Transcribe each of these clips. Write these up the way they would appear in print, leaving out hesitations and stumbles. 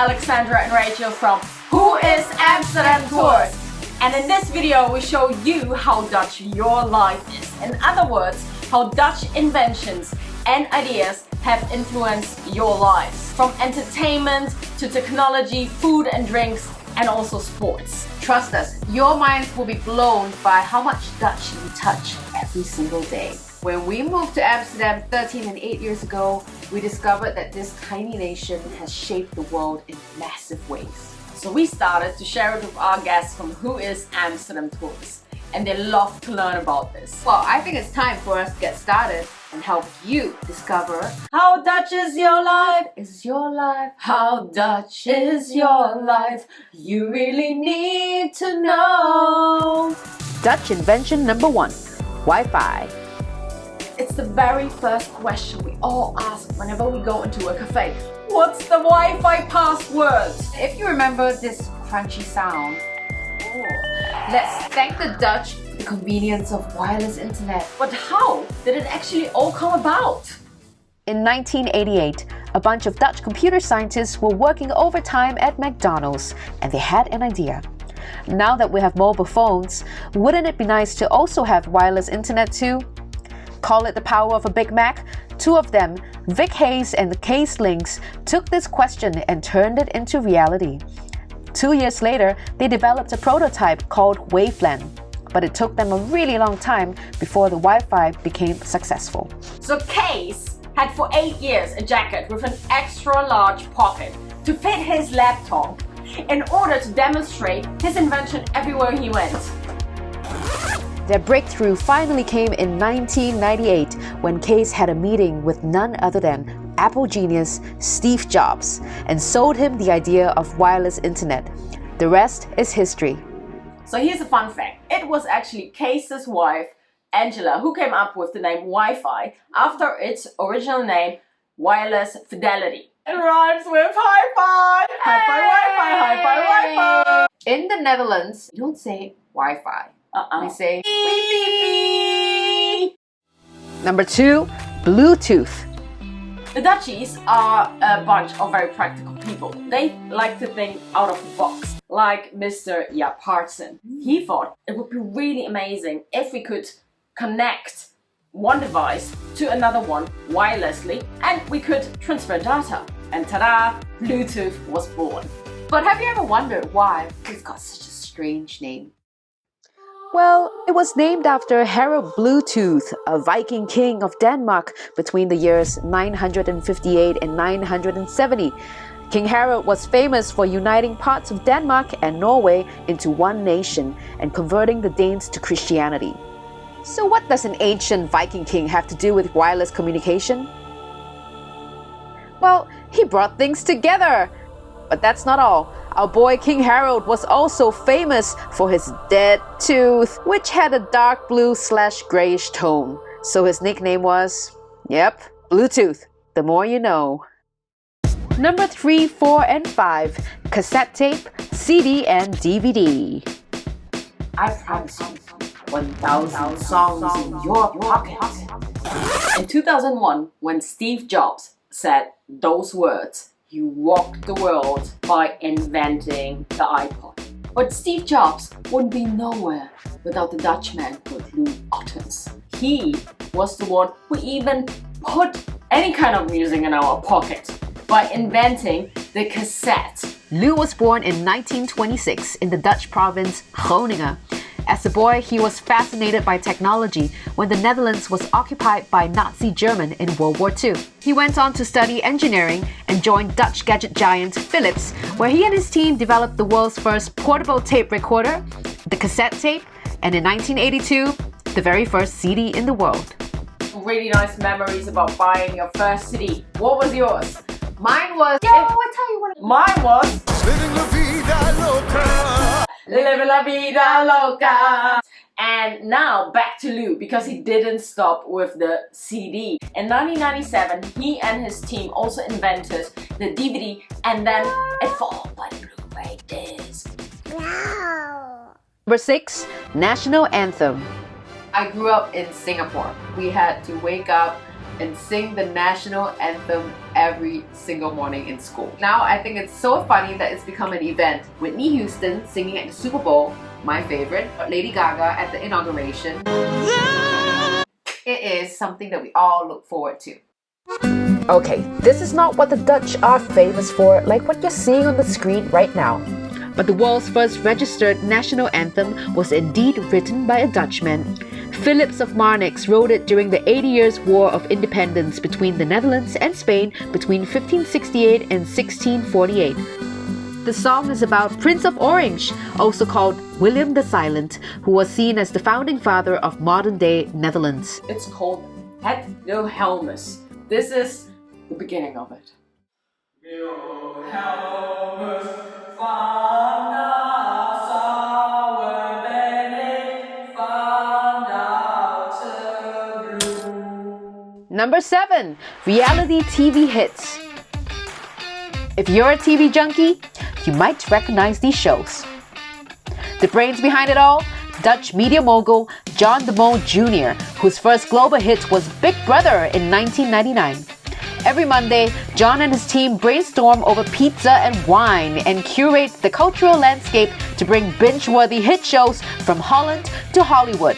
Alexandra and Rachael from Who is Amsterdam Tours. And in this video we show you how Dutch your life is. In other words, how Dutch inventions and ideas have influenced your lives. From entertainment to technology, food and drinks, and also sports. Trust us, your minds will be blown by how much Dutch you touch every single day. When we moved to Amsterdam 13 and 8 years ago, we discovered that this tiny nation has shaped the world in massive ways. So we started to share it with our guests from Who is Amsterdam Tours. And they love to learn about this. Well, I think it's time for us to get started and help you discover how Dutch is your life. is your life. How Dutch is your life. You really need to know. Dutch invention number 1, Wi-Fi. It's the very first question we all ask whenever we go into a cafe. What's the Wi-Fi password? If you remember this crunchy sound, let's thank the Dutch for the convenience of wireless internet. But how did it actually all come about? In 1988, a bunch of Dutch computer scientists were working overtime at McDonald's and they had an idea. Now that we have mobile phones, wouldn't it be nice to also have wireless internet too? Call it the power of a Big Mac? Two of them, Vic Hayes and Case Links, took this question and turned it into reality. 2 years later, they developed a prototype called WaveLAN, but it took them a really long time before the Wi-Fi became successful. So Case had for 8 years a jacket with an extra large pocket to fit his laptop in order to demonstrate his invention everywhere he went. Their breakthrough finally came in 1998 when Case had a meeting with none other than Apple genius Steve Jobs and sold him the idea of wireless internet. The rest is history. So here's a fun fact. It was actually Case's wife, Angela, who came up with the name Wi-Fi after its original name, Wireless Fidelity. It rhymes with hi-fi! Hi-fi, Wi-Fi, hi-fi, Wi-Fi! In the Netherlands, you don't say Wi-Fi. We say Wifi! Number 2, Bluetooth. The Dutchies are a bunch of very practical people. They like to think out of the box, like Mr. Jaap Hartsen. He thought it would be really amazing if we could connect one device to another one wirelessly and we could transfer data. And ta-da! Bluetooth was born. But have you ever wondered why it's got such a strange name? Well, it was named after Harald Bluetooth, a Viking king of Denmark between the years 958 and 970. King Harald was famous for uniting parts of Denmark and Norway into one nation and converting the Danes to Christianity. So what does an ancient Viking king have to do with wireless communication? Well, he brought things together. But that's not all. Our boy King Harald was also famous for his dead tooth, which had a dark blue/grayish tone. So his nickname was, Bluetooth. The more you know. Number 3, 4, and 5, cassette tape, CD, and DVD. I promise you 1,000 songs in your pocket. In 2001, when Steve Jobs said those words, he rocked the world by inventing the iPod. But Steve Jobs wouldn't be nowhere without the Dutchman called Lou Ottens. He was the one who even put any kind of music in our pocket by inventing the cassette. Lou was born in 1926 in the Dutch province Groningen. As a boy, he was fascinated by technology when the Netherlands was occupied by Nazi Germany in World War II. He went on to study engineering and joined Dutch gadget giant Philips, where he and his team developed the world's first portable tape recorder, the cassette tape, and in 1982, the very first CD in the world. Really nice memories about buying your first CD. What was yours? Mine was... Mine was... Living la vida loca. Living la vida loca. And now back to Lou, because he didn't stop with the CD. In 1997, he and his team also invented the DVD and then it followed by the Blu-ray disc. Number 6, National Anthem. I grew up in Singapore. We had to wake up and sing the national anthem every single morning in school. Now I think it's so funny that it's become an event. Whitney Houston singing at the Super Bowl, my favorite, Lady Gaga at the inauguration. It is something that we all look forward to. Okay, this is not what the Dutch are famous for, like what you're seeing on the screen right now. But the world's first registered national anthem was indeed written by a Dutchman. Philips of Marnix wrote it during the 80 Years' War of Independence between the Netherlands and Spain between 1568 and 1648. The song is about Prince of Orange, also called William the Silent, who was seen as the founding father of modern-day Netherlands. It's called Het Wilhelmus. This is the beginning of it. Wilhelmus van Nassau ben ik van Duitse bloed. Number 7. Reality TV hits. If you're a TV junkie, you might recognize these shows. The brains behind it all? Dutch media mogul John de Mol Jr., whose first global hit was Big Brother in 1999. Every Monday, John and his team brainstorm over pizza and wine and curate the cultural landscape to bring binge-worthy hit shows from Holland to Hollywood.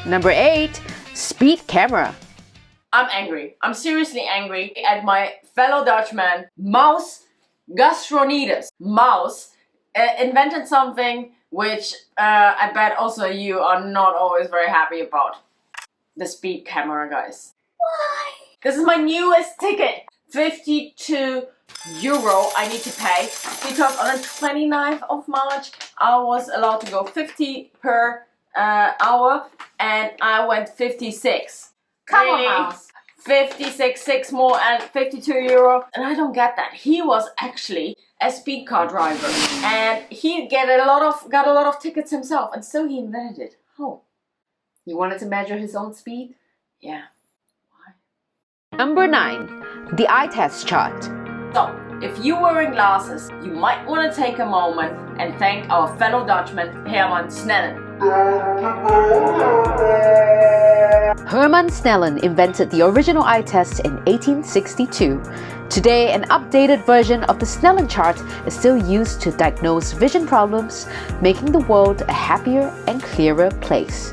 Number 8. Speed Camera. I'm angry. I'm seriously angry at my fellow Dutchman, Maus Gastronides. Maus invented something which I bet also you are not always very happy about. The speed camera, guys. Why? This is my newest ticket. 52 euro I need to pay because on the 29th of March I was allowed to go 50 per hour and I went 56. Come Really? on, Mouse. 56, 6 more and 52 euro. And I don't get that. He was actually a speed car driver and he got a lot of tickets himself and so he invented it. How? He wanted to measure his own speed? Yeah. Number 9. The eye test chart. So, if you're wearing glasses, you might want to take a moment and thank our fellow Dutchman, Herman Snellen. Herman Snellen invented the original eye test in 1862. Today, an updated version of the Snellen chart is still used to diagnose vision problems, making the world a happier and clearer place.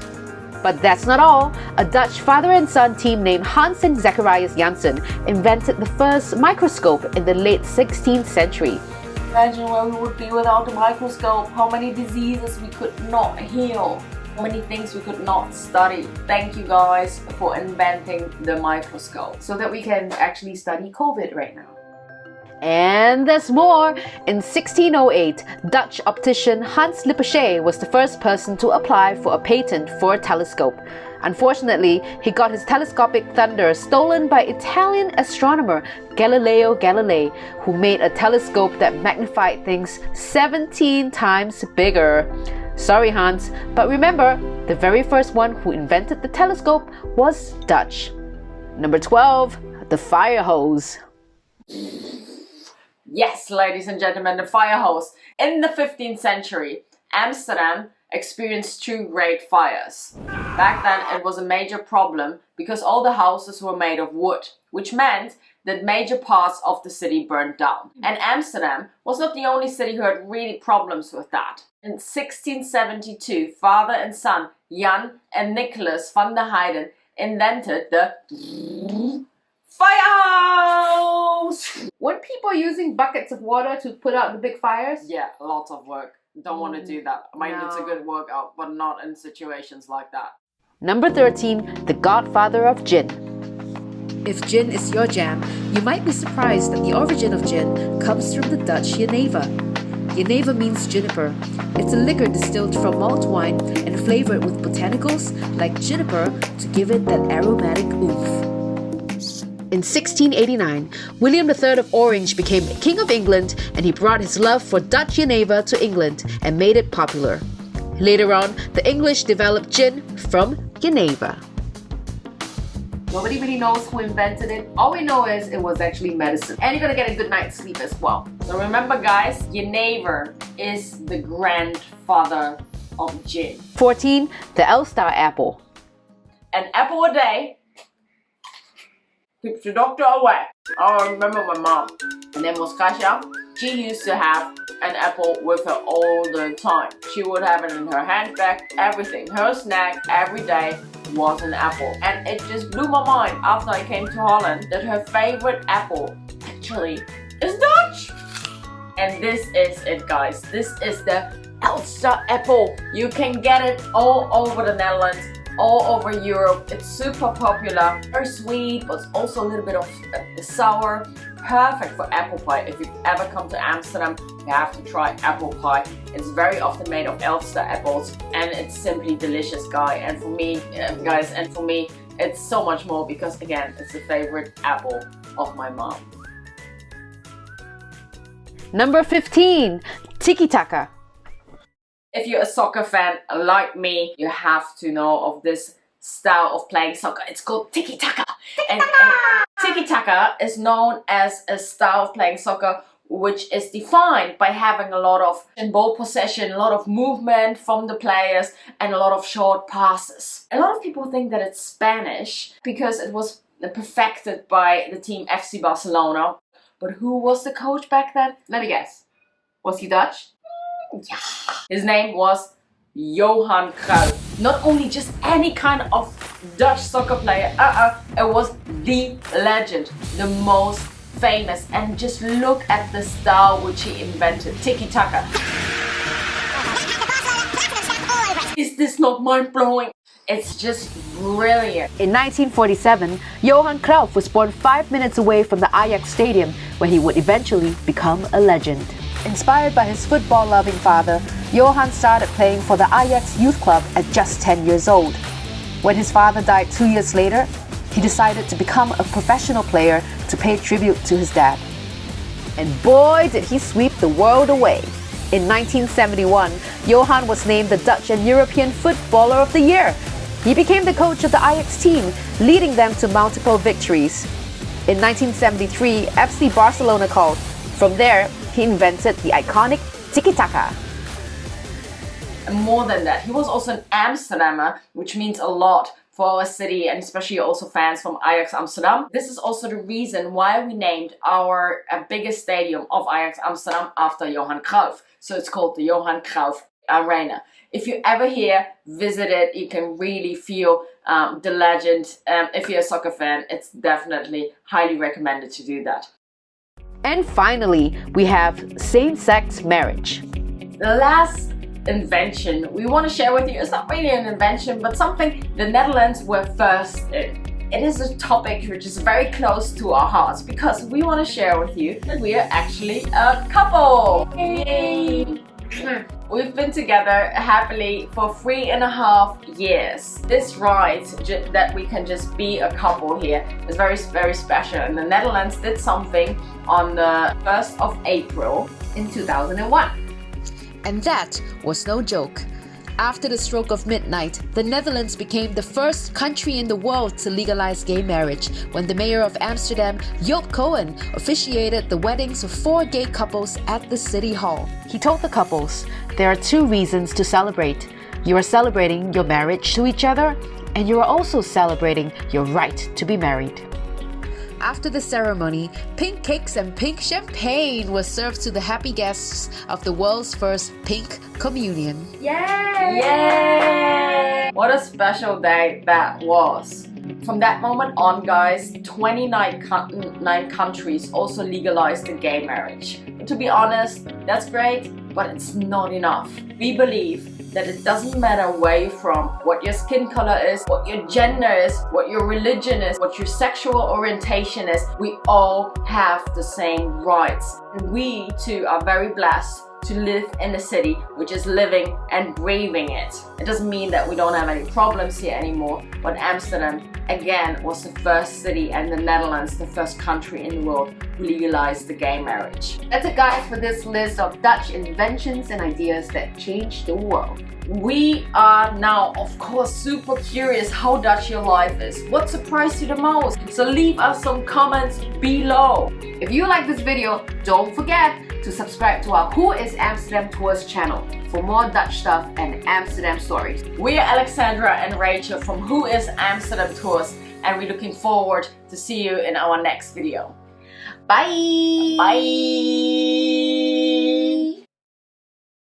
But that's not all. A Dutch father and son team named Hans and Zacharias Janssen invented the first microscope in the late 16th century. Imagine where we would be without the microscope, how many diseases we could not heal, how many things we could not study. Thank you guys for inventing the microscope. So that we can actually study COVID right now. And there's more! In 1608, Dutch optician Hans Lippershey was the first person to apply for a patent for a telescope. Unfortunately, he got his telescopic thunder stolen by Italian astronomer Galileo Galilei, who made a telescope that magnified things 17 times bigger. Sorry, Hans, but remember, the very first one who invented the telescope was Dutch. Number 12. The Firehose. Yes, ladies and gentlemen, the Firehose. In the 15th century, Amsterdam experienced 2 great fires. Back then it was a major problem because all the houses were made of wood, which meant that major parts of the city burned down. And Amsterdam was not the only city who had really problems with that. In 1672, father and son Jan and Nicholas van der Heyden invented the Firehose! Weren't people using buckets of water to put out the big fires? Yeah, lots of work. Don't want to do that. I mean, it's a good workout, but not in situations like that. Number 13. The Godfather of Gin. If gin is your jam, you might be surprised that the origin of gin comes from the Dutch Jenever. Jenever means juniper. It's a liquor distilled from malt wine and flavored with botanicals like juniper to give it that aromatic oomph. In 1689, William III of Orange became King of England and he brought his love for Dutch Jenever to England and made it popular. Later on, the English developed gin from Jenever. Nobody really knows who invented it. All we know is it was actually medicine. And you're gonna get a good night's sleep as well. So remember guys, Jenever is the grandfather of gin. 14. The Elstar Apple. An apple a day keeps the doctor away. I remember my mom. Her name was Kasia. She used to have an apple with her all the time. She would have it in her handbag, everything. Her snack every day was an apple. And it just blew my mind after I came to Holland that her favorite apple actually is Dutch. And this is it, guys. This is the Elstar Apple. You can get it all over the Netherlands, all over Europe. It's super popular, very sweet, but also a little bit of sour. Perfect for apple pie. If you've ever come to Amsterdam, you have to try apple pie. It's very often made of Elstar apples, and it's simply delicious, guys. And for me, it's so much more because again, it's the favorite apple of my mom. Number 15, Tiki Taka. If you're a soccer fan like me, you have to know of this style of playing soccer. It's called Tiki Taka. And Tiki Taka is known as a style of playing soccer which is defined by having a lot of ball possession, a lot of movement from the players, and a lot of short passes. A lot of people think that it's Spanish because it was perfected by the team FC Barcelona. But who was the coach back then? Let me guess. Was he Dutch? Yeah. His name was Johan Cruyff. Not only just any kind of Dutch soccer player, it was the legend, the most famous. And just look at the style which he invented, Tiki Taka. Is this not mind-blowing? It's just brilliant. In 1947, Johan Cruyff was born 5 minutes away from the Ajax Stadium, where he would eventually become a legend. Inspired by his football-loving father, Johan started playing for the Ajax youth club at just 10 years old. When his father died 2 years later, he decided to become a professional player to pay tribute to his dad. And boy, did he sweep the world away. In 1971, Johan was named the Dutch and European Footballer of the Year. He became the coach of the Ajax team, leading them to multiple victories. In 1973, FC Barcelona called. From there, he invented the iconic Tiki Taka. And more than that, he was also an Amsterdammer, which means a lot for our city, and especially also fans from Ajax Amsterdam. This is also the reason why we named our biggest stadium of Ajax Amsterdam after Johan Cruyff. So it's called the Johan Cruyff Arena. If you ever here visit it, you can really feel the legend. If you're a soccer fan, it's definitely highly recommended to do that. And finally, we have same-sex marriage. The last invention we want to share with you is not really an invention, but something the Netherlands were first in. It is a topic which is very close to our hearts because we want to share with you that we are actually a couple. Yay! We've been together happily for 3.5 years. This right that we can just be a couple here is very, very special. And the Netherlands did something on the 1st of April in 2001. And that was no joke. After the stroke of midnight, the Netherlands became the first country in the world to legalize gay marriage when the mayor of Amsterdam, Joop Cohen, officiated the weddings of 4 gay couples at the city hall. He told the couples, there are 2 reasons to celebrate. You are celebrating your marriage to each other, and you are also celebrating your right to be married. After the ceremony, pink cakes and pink champagne were served to the happy guests of the world's first pink communion. Yay! Yay! What a special day that was. From that moment on, guys, 29 countries also legalized the gay marriage. But to be honest, that's great, but it's not enough. We believe that it doesn't matter where you're from, what your skin color is, what your gender is, what your religion is, what your sexual orientation is, we all have the same rights. And we too are very blessed to live in a city which is living and breathing it. It doesn't mean that we don't have any problems here anymore, but Amsterdam again was the first city and the Netherlands the first country in the world who legalized the gay marriage. That's it, guys, for this list of Dutch inventions and ideas that changed the world. We are now, of course, super curious how Dutch your life is. What surprised you the most? So leave us some comments below. If you like this video, don't forget to subscribe to our Who is Amsterdam Tours channel for more Dutch stuff and Amsterdam stories. We are Alexandra and Rachael from Who is Amsterdam Tours, and we're looking forward to see you in our next video. Bye! Bye!